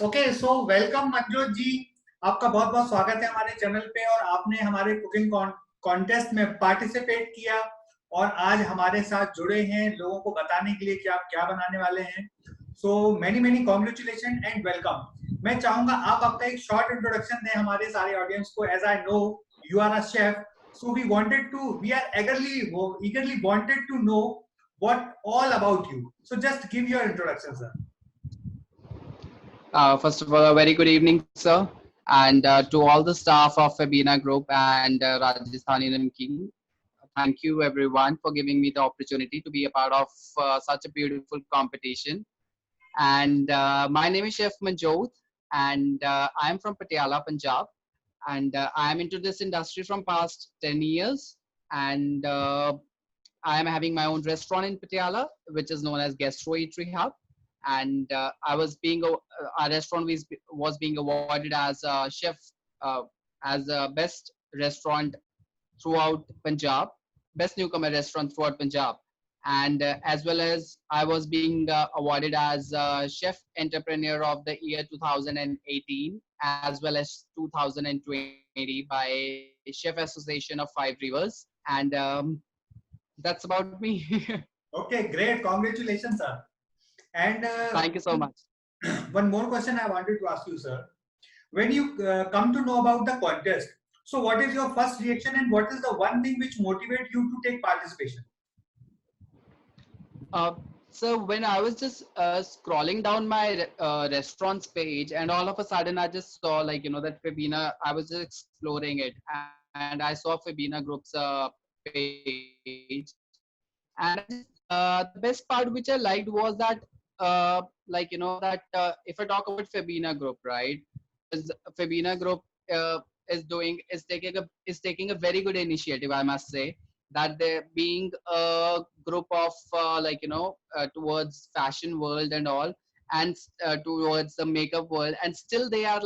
Okay so welcome Manjot जी। आपका बहुत बहुत स्वागत है हमारे चैनल पे और आपने हमारे कुकिंग कॉन्टेस्ट में पार्टिसिपेट किया और आज हमारे साथ जुड़े हैं लोगों को बताने के लिए कि आप क्या बनाने वाले हैं। So many many congratulation and welcome. मैं चाहूंगा आप आपका एक शॉर्ट इंट्रोडक्शन दें हमारे सारे ऑडियंस को। As I know you are a chef, so we are eagerly wanted to know what all about you. So just give your introduction, sir. First of all, a very good evening, sir, and to all the staff of Fabina Group and Rajasthani Namkeen. Thank you, everyone, for giving me the opportunity to be a part of such a beautiful competition. And my name is Chef Manjot, and I'm from Patiala, Punjab, and I'm into this industry from past 10 years, and I am having my own restaurant in Patiala, which is known as Gastro Eatery Hub. And I was being our restaurant was being awarded as a chef, uh, as a best restaurant throughout Punjab, best newcomer restaurant throughout Punjab, and as well as I was being awarded as chef entrepreneur of the year 2018 as well as 2020 by Chef Association of Five Rivers, and that's about me. Okay, great. Congratulations, sir. And Thank you so much. one more question I wanted to ask you, sir. When you come to know about the contest, so what is your first reaction and what is the one thing which motivates you to take participation? Uh, so when I was just scrolling down my restaurants page, and all of a sudden I just saw, like, that Fabina. I was just exploring it, and I saw Fabina Group's page, and I just the best part which I liked was that if I talk about Fabina Group, right? Is Fabina Group is taking a very good initiative, I must say, that they're being a group of towards fashion world and all, and towards the makeup world, and still they are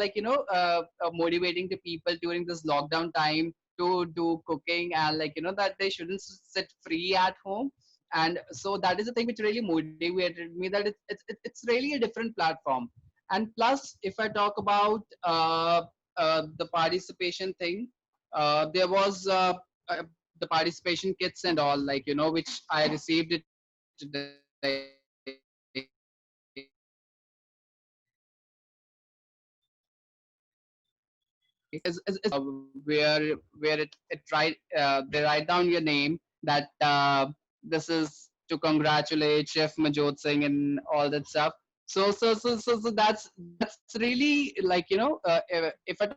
motivating the people during this lockdown time to do cooking, and that they shouldn't sit free at home. And so that is the thing which really motivated me, that it's really a different platform. And plus, if I talk about the participation thing, there was the participation kits and all, which I received it today. Is where it write they write down your name, that this is to congratulate Chef Manjot Singh and all that stuff. So that's really, if I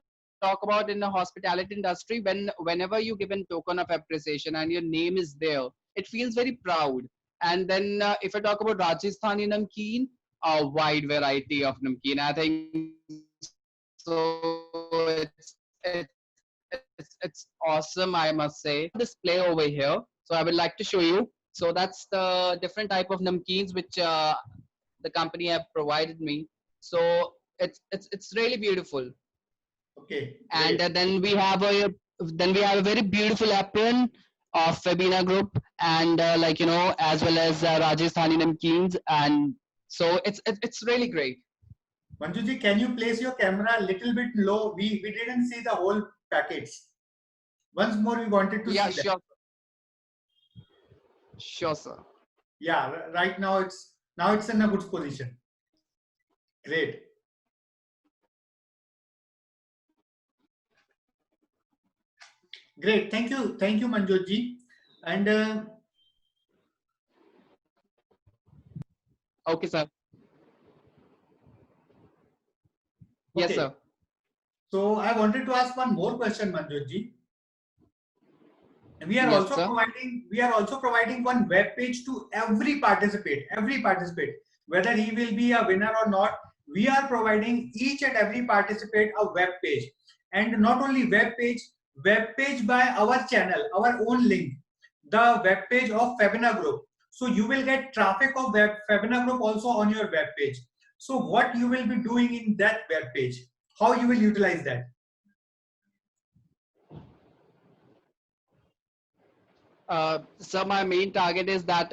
talk about in the hospitality industry, whenever you give a token of appreciation and your name is there, it feels very proud. And then if I talk about Rajasthani Namkeen, a wide variety of namkeen, I think so it's awesome, I must say. Display over here, so I would like to show you. So that's the different type of namkeens which the company have provided me. So it's really beautiful. Okay, And great. then we have a very beautiful apron of Fabina Group, and as well as Rajasthani namkeens, and so it's really great. Manjuji, can you place your camera a little bit low? We didn't see the whole packets. Once more, we wanted to Yeah, see that. sure, sir. Yeah, right now it's in a good position. Great, great. Thank you, Manjot ji. And Okay, sir. Yes, okay, sir. so I wanted to ask one more question, Manjot ji. Yes, sir. We are also providing one web page to every participate, whether he will be a winner or not. We are providing each and every participant a web page, and not only web page by our channel, our own link, the web page of Fabina Group. So you will get traffic of Fabina Group also on your web page. So what you will be doing in that web page, how you will utilize that? So my main target is that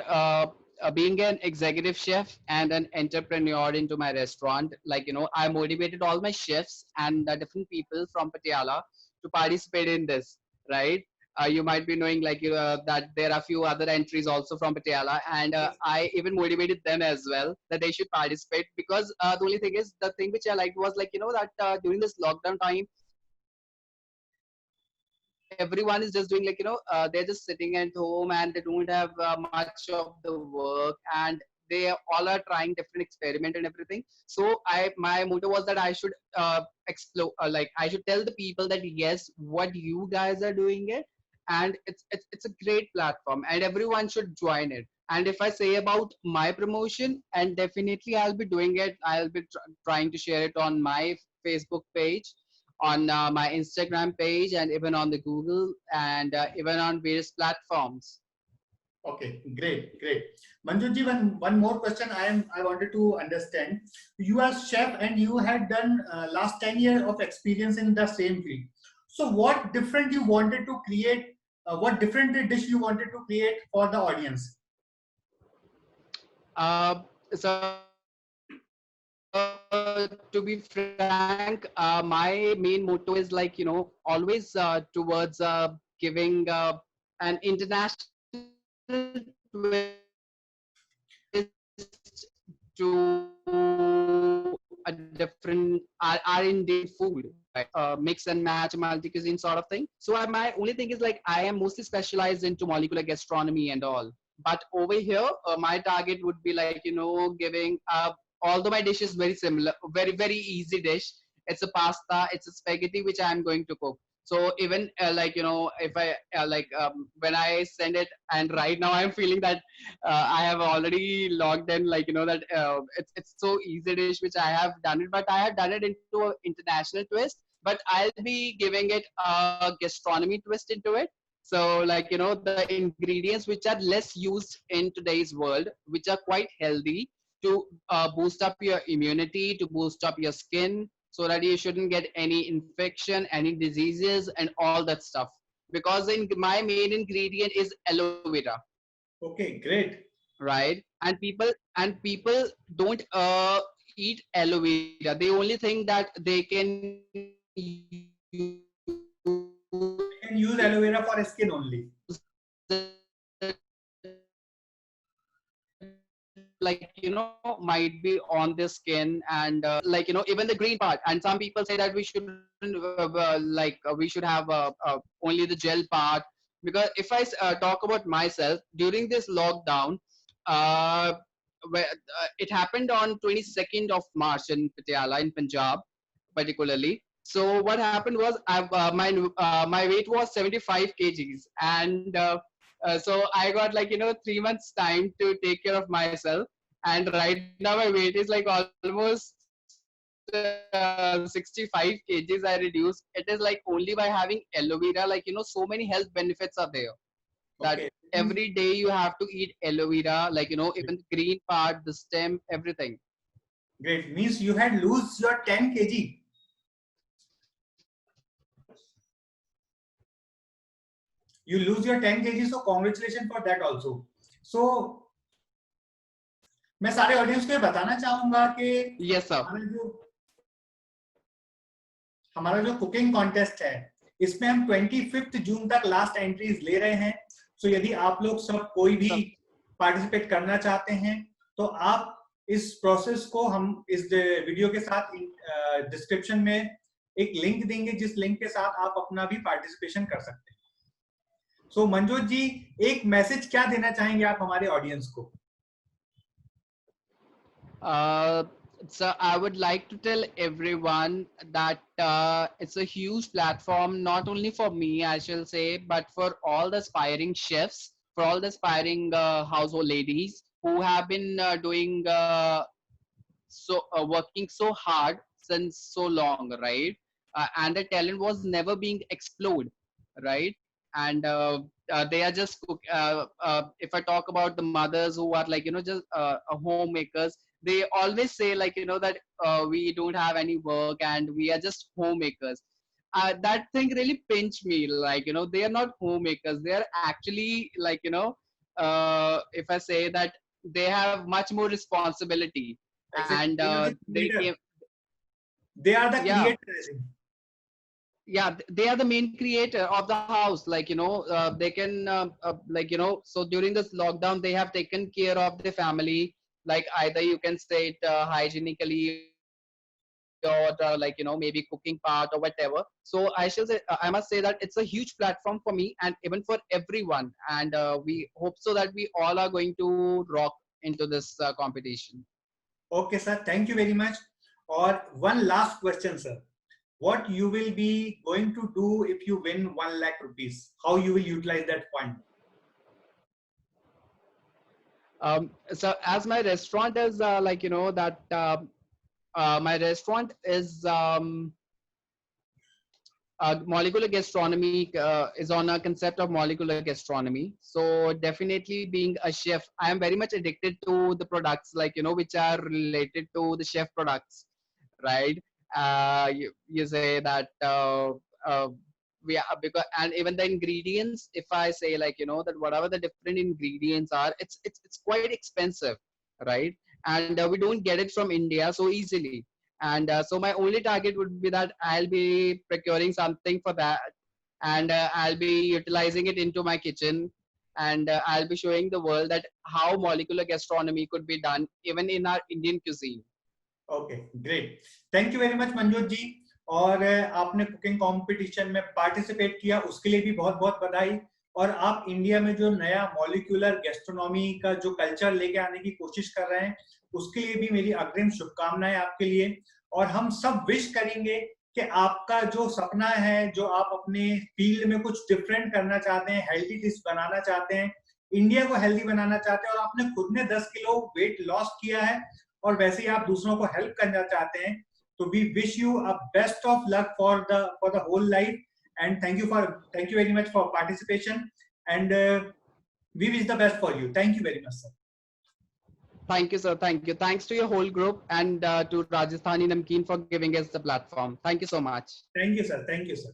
being an executive chef and an entrepreneur into my restaurant, like, I motivated all my chefs and different people from Patiala to participate in this, right? You might be knowing like that there are few other entries also from Patiala, and I even motivated them as well that they should participate, because the only thing is, the thing which I liked was like, that during this lockdown time, everyone is just doing like, they're just sitting at home and they don't have much of the work, and they all are trying different experiment and everything. So my motto was that I should explore, like I should tell the people that yes, what you guys are doing it, and it's a great platform and everyone should join it. And if I say about my promotion, and definitely I'll be doing it, I'll be trying to share it on my Facebook page, on my Instagram page, and even on the Google, and even on various platforms. Okay, great, great. Manjot ji, one more question I wanted to understand. You are chef and you had done last 10 years of experience in the same field. So what different you wanted to create? What different dish you wanted to create for the audience? So to be frank, my main motto is like, always towards giving an international twist to a different our Indian food, right? Mix and match, multi cuisine sort of thing. So my only thing is like, I am mostly specialized into molecular gastronomy and all. But over here, my target would be like, giving although my dish is very similar, very easy dish. It's a pasta, it's a spaghetti which I'm going to cook. So even like, if I like when I send it, and right now I'm feeling that I have already logged in, like, that it's so easy dish which I have done it, but I have done it into an international twist. But I'll be giving it a gastronomy twist into it. So like, the ingredients which are less used in today's world, which are quite healthy, to boost up your immunity, to boost up your skin, so that you shouldn't get any infection, any diseases, and all that stuff. Because my main ingredient is aloe vera, Okay, great. right? And people don't eat aloe vera. They only think that they can You can use aloe vera for skin only. like, might be on the skin, and like, even the green part. And some people say that we shouldn't we should have only the gel part. Because if I talk about myself during this lockdown, uh, it happened on 22nd of March in Patiala in Punjab particularly. So what happened was, my weight was 75 kgs, and so I got like, 3 months time to take care of myself. And right now my weight is like almost 65 kgs I reduced. It is like only by having aloe vera, like, so many health benefits are there, that Okay. every day you have to eat aloe vera, like, even the green part, the stem, everything. Great. Means you had lose your 10 kg. You lose your 10 kg, so congratulations for that also. So मैं सारे audience को ये बताना चाहूंगा कि Yes sir. हमारा जो cooking contest है, इसमें हम 25 जून तक लास्ट एंट्रीज ले रहे हैं. सो यदि आप लोग सब कोई भी पार्टिसिपेट करना चाहते हैं, तो आप इस प्रोसेस को हम इस वीडियो के साथ डिस्क्रिप्शन में एक लिंक देंगे, जिस लिंक के साथ आप अपना भी पार्टिसिपेशन कर सकते हैं. सो मंजोत जी, एक मैसेज क्या देना चाहेंगे आप हमारे ऑडियंस को? So I would like to tell everyone that it's a huge platform, not only for me, I shall say, but for all the aspiring chefs, for all the aspiring household ladies who have been doing working so hard since so long, right? And the talent was never being explored, right? And they are just if I talk about the mothers who are like, just homemakers, they always say like, that we don't have any work and we are just homemakers. That thing really pinched me, like, they are not homemakers, they are actually like, if I say that they have much more responsibility, Exactly. and They are the they creator. came, They are the yeah, creator, I think. yeah, they are the main creator of the house. Like, they can, like, so during this lockdown, they have taken care of the family. Like, either you can say it hygienically, or like, maybe cooking part or whatever. So I must say that it's a huge platform for me and even for everyone. And we hope so that we all are going to rock into this competition. Okay, sir. Thank you very much. Or one last question, sir. What you will be going to do if you win 1 lakh rupees? How you will utilize that point? So as my restaurant is like, that my restaurant is molecular gastronomy, is on a concept of molecular gastronomy. So definitely, being a chef, I am very much addicted to the products, like, which are related to the chef products, right? You say that we are, because, and even the ingredients, if I say, like, that whatever the different ingredients are, it's quite expensive, right? And we don't get it from India so easily. And so my only target would be that I'll be procuring something for that, and I'll be utilizing it into my kitchen, and I'll be showing the world that how molecular gastronomy could be done even in our Indian cuisine. Okay great, thank you very much Manjot ji. और आपने cooking competition में participate किया, उसके लिए भी बहुत बहुत बधाई। और आप इंडिया में जो नया मॉलिक्यूलर गैस्ट्रोनॉमी का जो कल्चर लेके आने की कोशिश कर रहे हैं, उसके लिए भी मेरी अग्रिम शुभकामनाएं आपके लिए। और हम सब विश करेंगे कि आपका जो सपना है, जो आप अपने फील्ड में कुछ डिफरेंट करना चाहते हैं, हेल्दी डिश बनाना चाहते हैं, इंडिया को हेल्दी बनाना चाहते हैं, और आपने खुद ने 10 किलो वेट लॉस किया है और वैसे ही आप दूसरों को हेल्प करना चाहते हैं, तो we wish you a best of luck for the whole life. And thank you very much for participation, and we wish the best for you. Thank you very much sir. Thank you, sir. Thank you. Thanks to your whole group, and to Rajasthani Namkeen for giving us the platform. Thank you so much. Thank you sir, thank you sir.